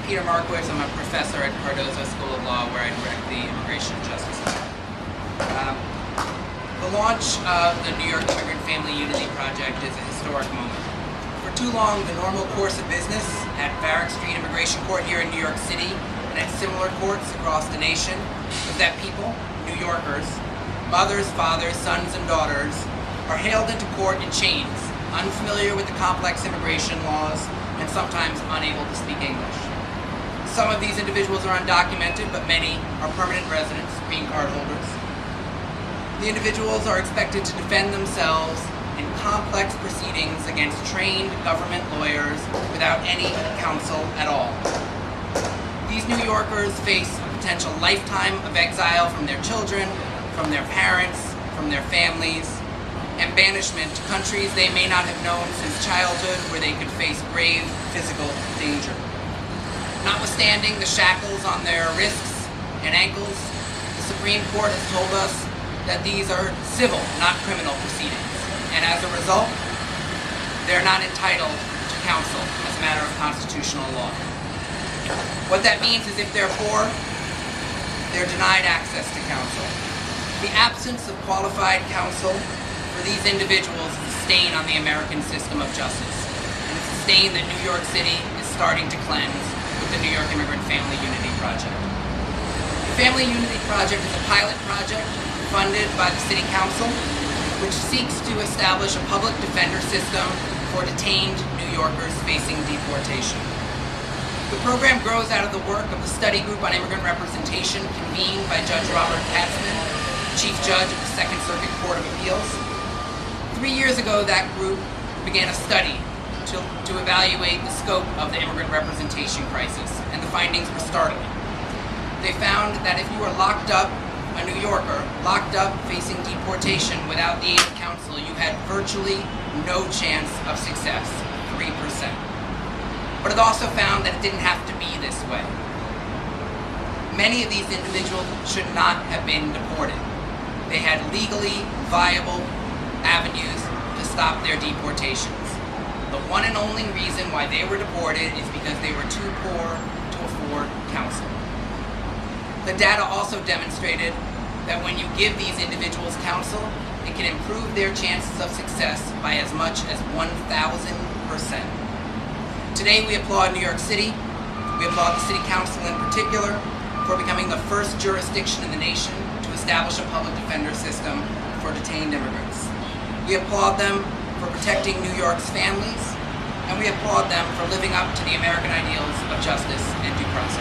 Peter Markowitz. I'm a professor at Cardozo School of Law, where I direct the Immigration Justice Center. The launch of the New York Immigrant Family Unity Project is a historic moment. For too long, the normal course of business at Varick Street Immigration Court here in New York City and at similar courts across the nation was that people, New Yorkers, mothers, fathers, sons, and daughters, are hailed into court in chains, unfamiliar with the complex immigration laws, and sometimes unable to speak English. Some of these individuals are undocumented, but many are permanent residents, green card holders. The individuals are expected to defend themselves in complex proceedings against trained government lawyers without any counsel at all. These New Yorkers face a potential lifetime of exile from their children, from their parents, from their families, and banishment to countries they may not have known since childhood, where they could face grave physical danger. Notwithstanding the shackles on their wrists and ankles, the Supreme Court has told us that these are civil, not criminal proceedings, and as a result, they're not entitled to counsel as a matter of constitutional law. What that means is if they're poor, they're denied access to counsel. The absence of qualified counsel for these individuals is a stain on the American system of justice, and it's a stain that New York City is starting to cleanse with the New York Immigrant Family Unity Project. The Family Unity Project is a pilot project funded by the City Council, which seeks to establish a public defender system for detained New Yorkers facing deportation. The program grows out of the work of the Study Group on Immigrant Representation convened by Judge Robert Katzman, Chief Judge of the Second Circuit Court of Appeals. 3 years ago, that group began a study to evaluate the scope of the immigrant representation crisis, and the findings were startling. They found that if you were locked up, a New Yorker, locked up facing deportation without the aid of counsel, you had virtually no chance of success, 3%. But it also found that it didn't have to be this way. Many of these individuals should not have been deported. They had legally viable avenues to stop their deportations. The one and only reason why they were deported is because they were too poor to afford counsel. The data also demonstrated that when you give these individuals counsel, it can improve their chances of success by as much as 1,000%. Today we applaud New York City, we applaud the City Council in particular, for becoming the first jurisdiction in the nation to establish a public defender system for detained immigrants. We applaud them for protecting New York's families, and we applaud them for living up to the American ideals of justice and due process.